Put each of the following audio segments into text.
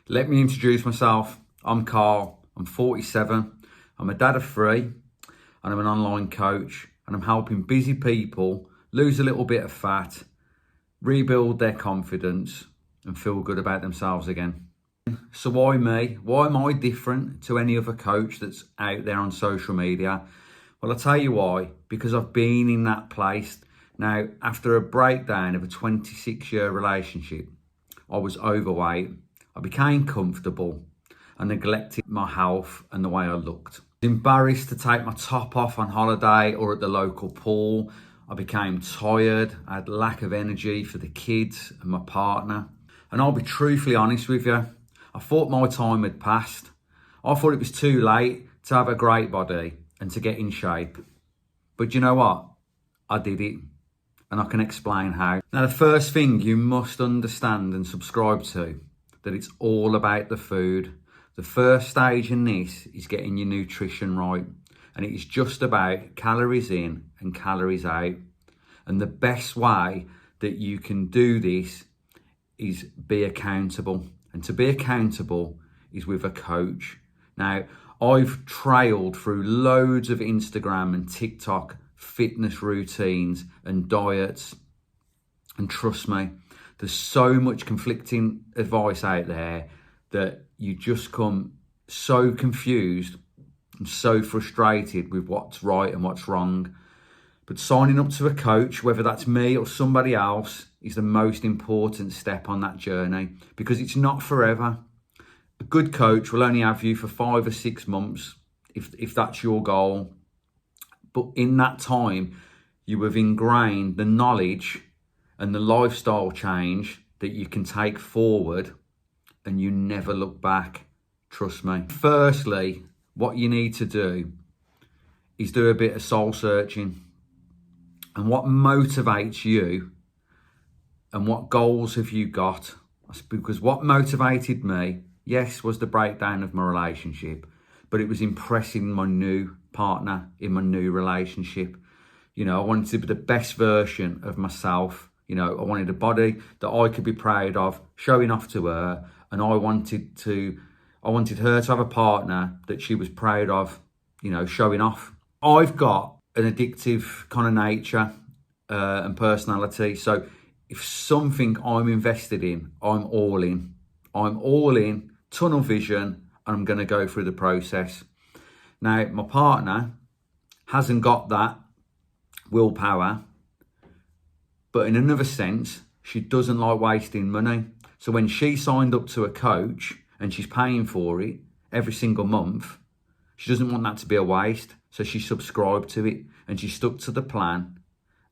Let me introduce myself. I'm Carl, I'm 47, I'm a dad of 3, and I'm an online coach, and I'm helping busy people lose a little bit of fat, rebuild their confidence, and feel good about themselves again. So why me? Why am I different to any other coach that's out there on social media? Well, I'll tell you why. Because I've been in that place. Now, after a breakdown of a 26-year relationship, I was overweight, I became comfortable, and neglected my health and the way I looked. I was embarrassed to take my top off on holiday or at the local pool. I became tired, I had lack of energy for the kids and my partner. And I'll be truthfully honest with you, I thought my time had passed. I thought it was too late to have a great body and to get in shape. But you know what? I did it. And I can explain how. Now, the first thing you must understand and subscribe to, that it's all about the food. The first stage in this is getting your nutrition right. And it is just about calories in and calories out. And the best way that you can do this is be accountable. And to be accountable is with a coach. Now, I've trailed through loads of Instagram and TikTok fitness routines and diets, and trust me, there's so much conflicting advice out there that you just come so confused and so frustrated with what's right and what's wrong. But signing up to a coach, whether that's me or somebody else, is the most important step on that journey, because it's not forever. A good coach will only have you for 5 or 6 months if that's your goal. But in that time, you have ingrained the knowledge and the lifestyle change that you can take forward, and you never look back. Trust me. Firstly, what you need to do is do a bit of soul searching. And what motivates you and what goals have you got? Because what motivated me, yes, was the breakdown of my relationship, but it was impressing my new partner in my new relationship. You know, I wanted to be the best version of myself. You know, I wanted a body that I could be proud of, showing off to her. And I wanted her to have a partner that she was proud of, you know, showing off. I've got an addictive kind of nature and personality. So if something I'm invested in, I'm all in. I'm all in, tunnel vision, and I'm going to go through the process. Now, my partner hasn't got that willpower, but in another sense, she doesn't like wasting money. So when she signed up to a coach and she's paying for it every single month, she doesn't want that to be a waste. So she subscribed to it and she stuck to the plan,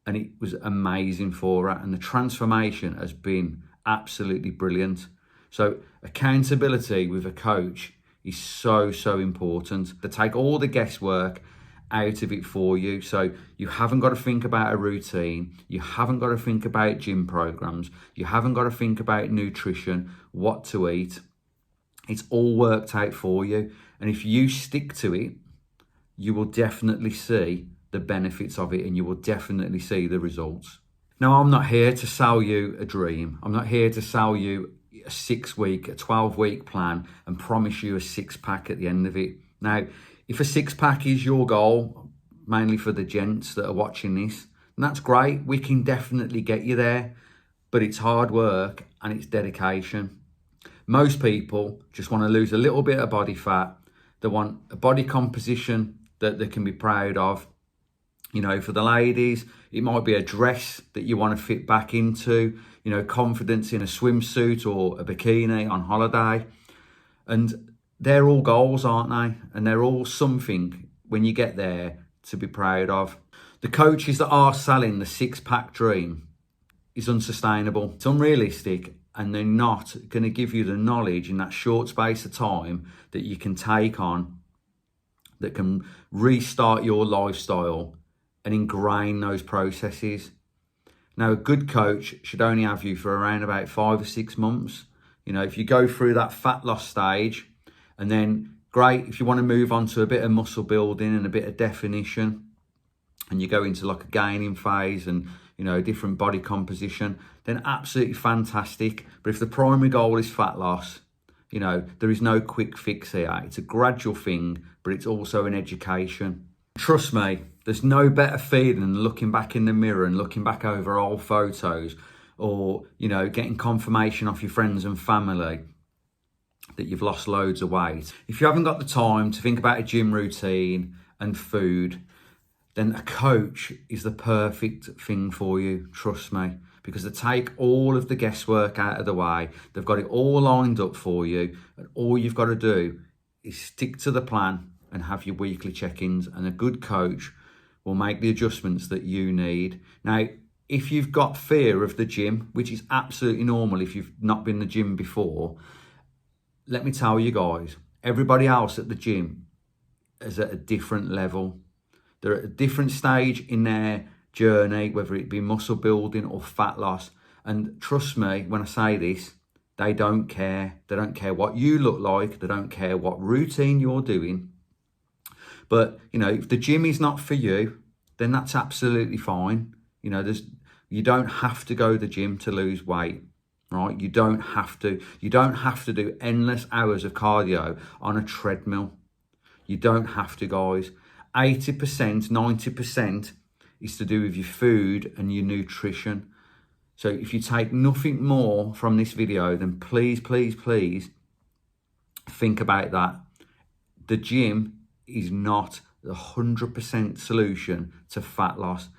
and it was amazing for her. And the transformation has been absolutely brilliant. So accountability with a coach is so important, to take all the guesswork out of it for you. So you haven't got to think about a routine. You haven't got to think about gym programs. You haven't got to think about nutrition, what to eat. It's all worked out for you. And if you stick to it, you will definitely see the benefits of it, and you will definitely see the results. Now, I'm not here to sell you a dream. I'm not here to sell you a 6-week, a 12-week plan and promise you a 6-pack at the end of it. Now, if a 6-pack is your goal, mainly for the gents that are watching this, then that's great. We can definitely get you there, but it's hard work and it's dedication. Most people just want to lose a little bit of body fat. They want a body composition that they can be proud of. You know, for the ladies, it might be a dress that you want to fit back into, you know, confidence in a swimsuit or a bikini on holiday. And they're all goals, aren't they? And they're all something, when you get there, to be proud of. The coaches that are selling the 6-pack dream is unsustainable. It's unrealistic, and they're not going to give you the knowledge in that short space of time that you can take on, that can restart your lifestyle and ingrain those processes. Now, a good coach should only have you for around about 5 or 6 months. You know, if you go through that fat loss stage, and then great, if you want to move on to a bit of muscle building and a bit of definition, and you go into like a gaining phase and, you know, a different body composition, then absolutely fantastic. But if the primary goal is fat loss, You know, there is no quick fix here. It's a gradual thing, but it's also an education. Trust me, there's no better feeling than looking back in the mirror and looking back over old photos, or, you know, getting confirmation off your friends and family that you've lost loads of weight. If you haven't got the time to think about a gym routine and food, then a coach is the perfect thing for you, trust me, because they take all of the guesswork out of the way. They've got it all lined up for you, and all you've got to do is stick to the plan and have your weekly check-ins, and a good coach will make the adjustments that you need. Now, if you've got fear of the gym, which is absolutely normal if you've not been to the gym before, let me tell you guys, everybody else at the gym is at a different level. They're at a different stage in their journey, whether it be muscle building or fat loss. And trust me, when I say this, they don't care. They don't care what you look like. They don't care what routine you're doing. But, you know, if the gym is not for you, then that's absolutely fine. You know, you don't have to go to the gym to lose weight, right? You don't have to. You don't have to do endless hours of cardio on a treadmill. You don't have to, guys. 80%, 90% is to do with your food and your nutrition. So if you take nothing more from this video, then please, please, please think about that. The gym is not the 100% solution to fat loss.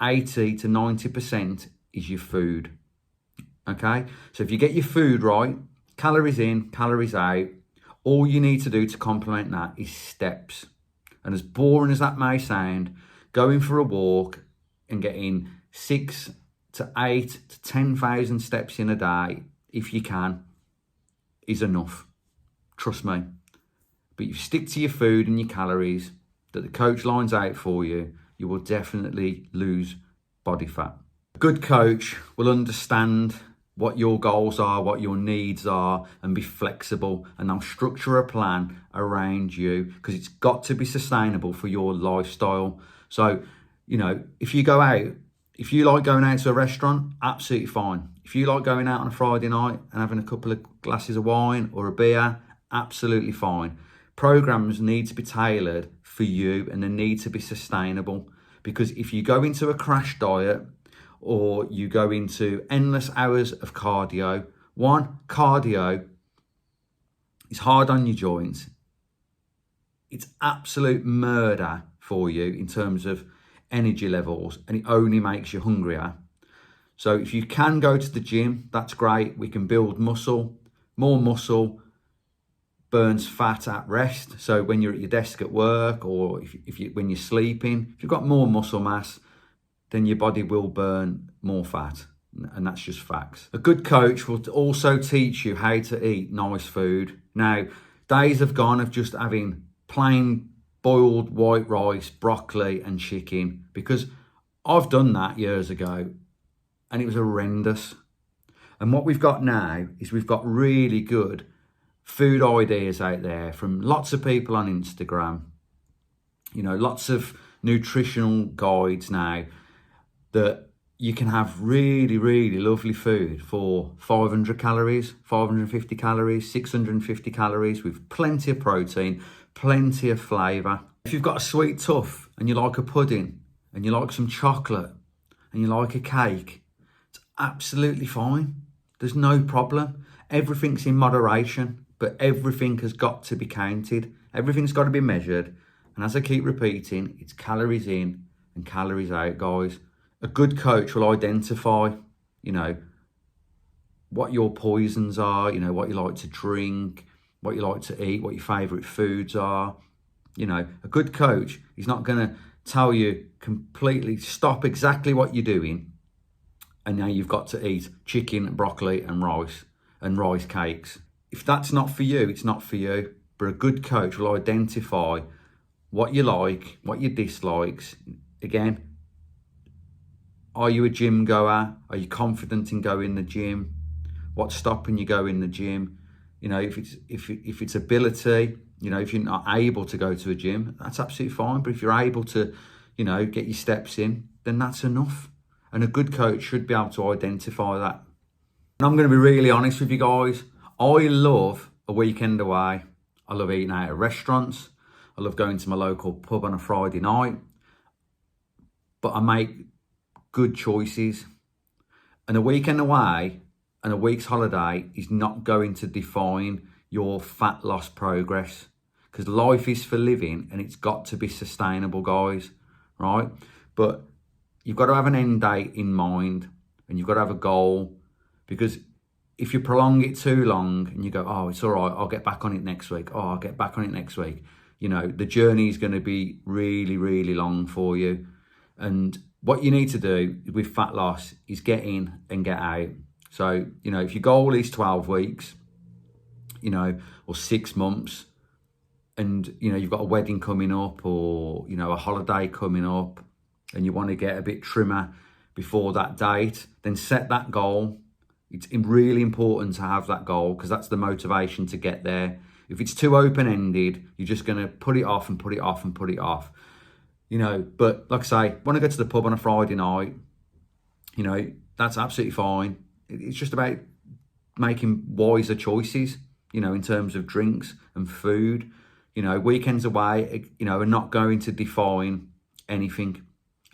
80 to 90% is your food. Okay? So if you get your food right, calories in, calories out, all you need to do to complement that is steps. And as boring as that may sound, going for a walk and getting 6 to 8 to 10,000 steps in a day, if you can, is enough. Trust me. But you stick to your food and your calories that the coach lines out for you, you will definitely lose body fat. A good coach will understand what your goals are, what your needs are, and be flexible, and they'll structure a plan around you, because it's got to be sustainable for your lifestyle. So, you know, if you go out, if you like going out to a restaurant, absolutely fine. If you like going out on a Friday night and having a couple of glasses of wine or a beer, absolutely fine. Programs need to be tailored for you, and they need to be sustainable, because if you go into a crash diet or you go into endless hours of cardio, cardio is hard on your joints. It's absolute murder for you in terms of energy levels, and it only makes you hungrier. So if you can go to the gym, that's great. We can build muscle. More muscle burns fat at rest. So when you're at your desk at work, or when you're sleeping, if you've got more muscle mass, then your body will burn more fat. And that's just facts. A good coach will also teach you how to eat nice food. Now, days have gone of just having plain boiled white rice, broccoli and chicken, because I've done that years ago and it was horrendous. And what we've got now is we've got really good food ideas out there from lots of people on Instagram. You know, lots of nutritional guides now that you can have really, really lovely food for 500 calories, 550 calories, 650 calories, with plenty of protein, plenty of flavour. If you've got a sweet tooth and you like a pudding and you like some chocolate and you like a cake, it's absolutely fine. There's no problem. Everything's in moderation, but everything has got to be counted. Everything's got to be measured. And as I keep repeating, it's calories in and calories out, guys. A good coach will identify, you know, what your poisons are, you know, what you like to drink, what you like to eat, what your favourite foods are. You know, a good coach is not going to tell you completely stop exactly what you're doing and now you've got to eat chicken, broccoli and rice cakes. If that's not for you, it's not for you. But a good coach will identify what you like, what your dislikes. Again, are you a gym goer? Are you confident in going to the gym? What's stopping you going to the gym? You know, if it's ability, you know, if you're not able to go to a gym, that's absolutely fine. But if you're able to, you know, get your steps in, then that's enough. And a good coach should be able to identify that. And I'm going to be really honest with you guys. I love a weekend away. I love eating out at restaurants. I love going to my local pub on a Friday night. But I make good choices. And a weekend away and a week's holiday is not going to define your fat loss progress, because life is for living and it's got to be sustainable, guys, right? But you've got to have an end date in mind and you've got to have a goal, because if you prolong it too long and you go, oh, it's all right, I'll get back on it next week. Oh, I'll get back on it next week. You know, the journey is going to be really, really long for you. And what you need to do with fat loss is get in and get out. So, you know, if your goal is 12 weeks, you know, or 6 months, and, you know, you've got a wedding coming up or, you know, a holiday coming up and you want to get a bit trimmer before that date, then set that goal. It's really important to have that goal, because that's the motivation to get there. If it's too open-ended, you're just going to put it off and put it off and put it off. You know, but like I say, when I go to the pub on a Friday night, you know, that's absolutely fine. It's just about making wiser choices, you know, in terms of drinks and food. You know, weekends away, you know, are not going to define anything.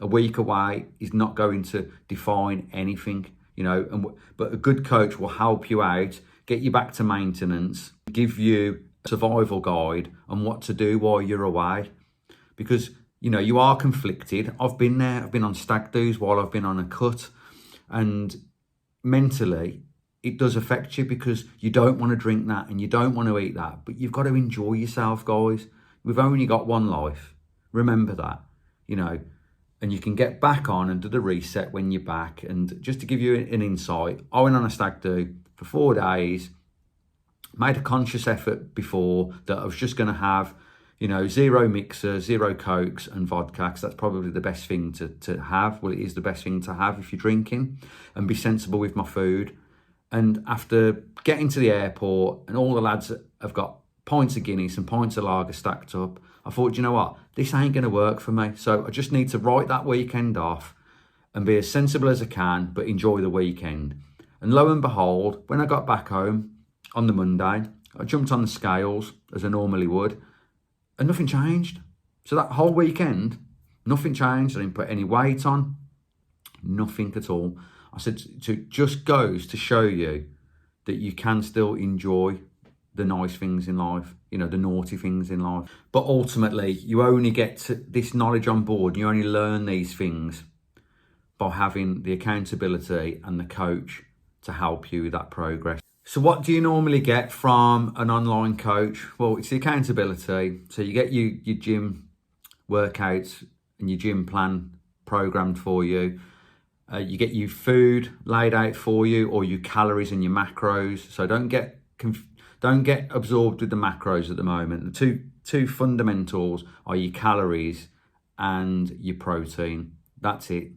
A week away is not going to define anything, you know, but a good coach will help you out, get you back to maintenance, give you a survival guide on what to do while you're away. Because, you know, you are conflicted. I've been there. I've been on stag do's while I've been on a cut. And mentally, it does affect you, because you don't want to drink that and you don't want to eat that. But you've got to enjoy yourself, guys. We've only got one life. Remember that, you know. And you can get back on and do the reset when you're back. And just to give you an insight, I went on a stag do for 4 days, made a conscious effort before that I was just going to have, you know, 0 mixers, 0 Cokes and vodka, because that's probably the best thing to have. Well, it is the best thing to have if you're drinking, and be sensible with my food. And after getting to the airport and all the lads have got pints of Guinness and pints of lager stacked up, I thought, you know what, this ain't going to work for me. So I just need to write that weekend off and be as sensible as I can, but enjoy the weekend. And lo and behold, when I got back home on the Monday, I jumped on the scales as I normally would, and nothing changed. So that whole weekend, nothing changed. I didn't put any weight on, nothing at all. I said, so it just goes to show you that you can still enjoy the nice things in life, you know, the naughty things in life. But ultimately, you only get to this knowledge on board, you only learn these things by having the accountability and the coach to help you with that progress. So what do you normally get from an online coach? Well, it's the accountability. So you get your gym workouts and your gym plan programmed for you. You get your food laid out for you, or your calories and your macros. So don't get absorbed with the macros at the moment. The two fundamentals are your calories and your protein. That's it.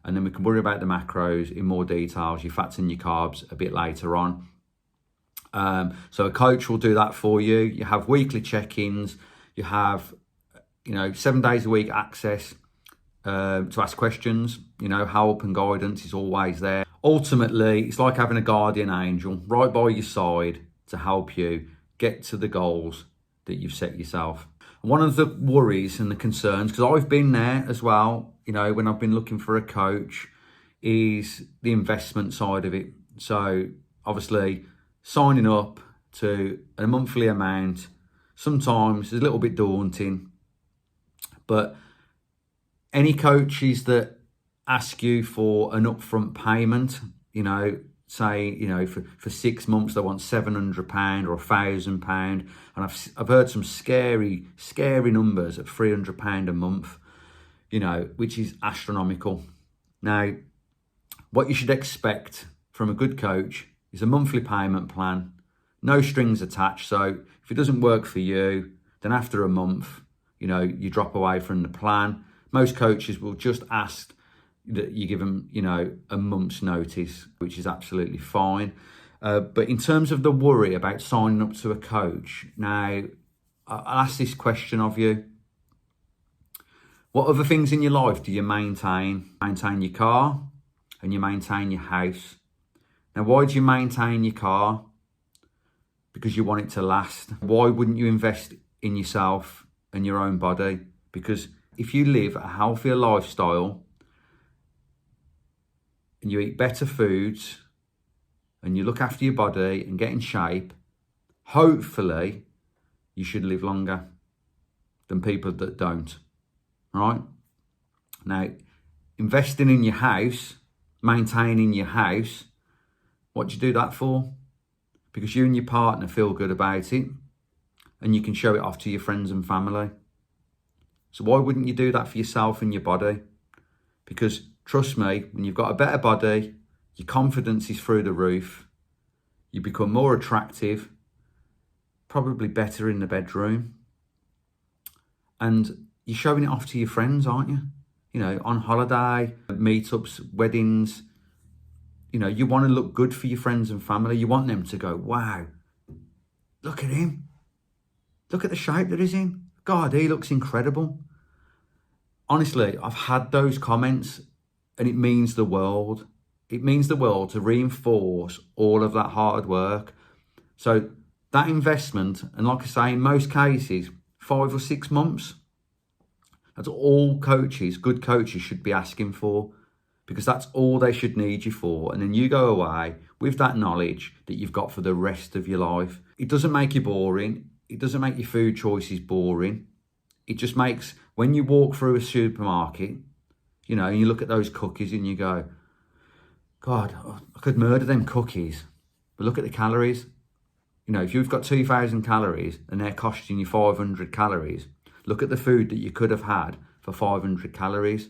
And then we can worry about the macros in more details, your fats and your carbs, a bit later on. So a coach will do that for you. You have weekly check-ins. You have, you know, 7 days a week access to ask questions. You know, help and guidance is always there. Ultimately, it's like having a guardian angel right by your side to help you get to the goals that you've set yourself. And one of the worries and the concerns, because I've been there as well, you know, when I've been looking for a coach, is the investment side of it. So obviously signing up to a monthly amount sometimes is a little bit daunting, but any coaches that ask you for an upfront payment, you know, say, you know, for 6 months they want £700 or £1,000, and I've heard some scary numbers at £300 a month, you know, which is astronomical. Now, what you should expect from a good coach is a monthly payment plan, no strings attached. So if it doesn't work for you, then after a month, you know, you drop away from the plan. Most coaches will just ask that you give them, you know, a month's notice, which is absolutely fine. But in terms of the worry about signing up to a coach, now I'll ask this question of you. What other things in your life do you maintain? Maintain your car and you maintain your house. Now, why do you maintain your car? because you want it to last. Why wouldn't you invest in yourself and your own body? Because if you live a healthier lifestyle and you eat better foods and you look after your body and get in shape, hopefully you should live longer than people that don't, right? Now, investing in your house, maintaining your house, what do you do that for? Because you and your partner feel good about it and you can show it off to your friends and family. So why wouldn't you do that for yourself and your body? Because trust me, when you've got a better body, your confidence is through the roof, you become more attractive, probably better in the bedroom, and you're showing it off to your friends, aren't you? You know, on holiday, meetups, weddings. You know, you want to look good for your friends and family. You want them to go, wow, look at him. Look at the shape that he's in. God, he looks incredible. Honestly, I've had those comments and it means the world. It means the world to reinforce all of that hard work. So that investment, and like I say, in most cases, 5 or 6 months, that's all coaches, good coaches, should be asking for, because that's all they should need you for. And then you go away with that knowledge that you've got for the rest of your life. It doesn't make you boring. It doesn't make your food choices boring. It just makes, when you walk through a supermarket, you know, and you look at those cookies and you go, God, I could murder them cookies. But look at the calories. You know, if you've got 2,000 calories and they're costing you 500 calories, look at the food that you could have had for 500 calories.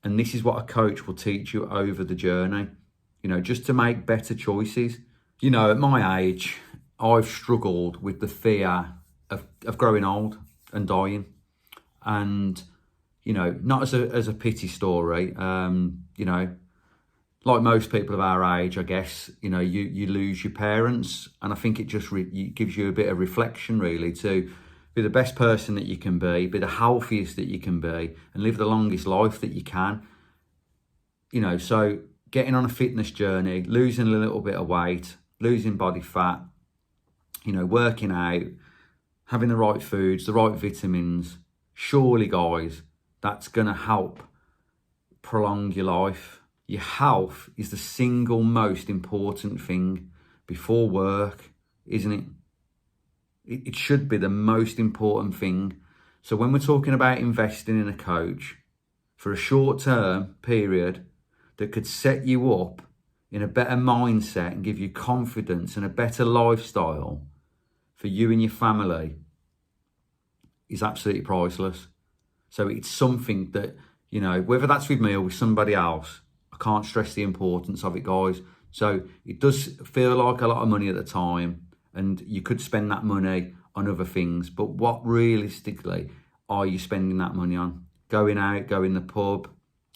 And this is what a coach will teach you over the journey, you know, just to make better choices. You know, at my age, I've struggled with the fear of growing old and dying. And, you know, not as a pity story, you know, like most people of our age, I guess, you know, you lose your parents. And I think it just gives you a bit of reflection, really, to be the best person that you can be the healthiest that you can be, and live the longest life that you can. You know, so getting on a fitness journey, losing a little bit of weight, losing body fat, you know, working out, having the right foods, the right vitamins, surely, guys, that's going to help prolong your life. Your health is the single most important thing before work, isn't it? It should be the most important thing. So when we're talking about investing in a coach for a short-term period that could set you up in a better mindset and give you confidence and a better lifestyle for you and your family, is absolutely priceless. So it's something that, you know, whether that's with me or with somebody else, I can't stress the importance of it, guys. So it does feel like a lot of money at the time, and you could spend that money on other things, but what realistically are you spending that money on? Going out, going to the pub,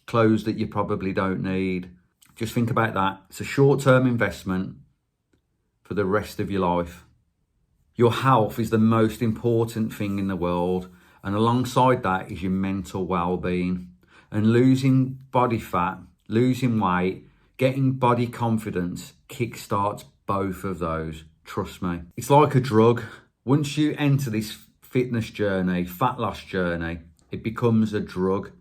clothes that you probably don't need. Just think about that. It's a short-term investment for the rest of your life. Your health is the most important thing in the world, and alongside that is your mental well-being. And losing body fat, losing weight, getting body confidence kickstarts both of those. Trust me. It's like a drug. Once you enter this fitness journey, fat loss journey, it becomes a drug,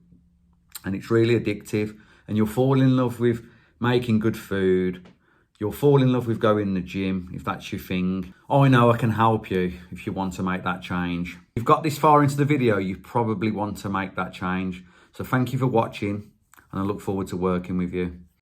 and it's really addictive. And you'll fall in love with making good food. You'll fall in love with going to the gym, if that's your thing. I know I can help you if you want to make that change. If you've got this far into the video, you probably want to make that change. So thank you for watching, and I look forward to working with you.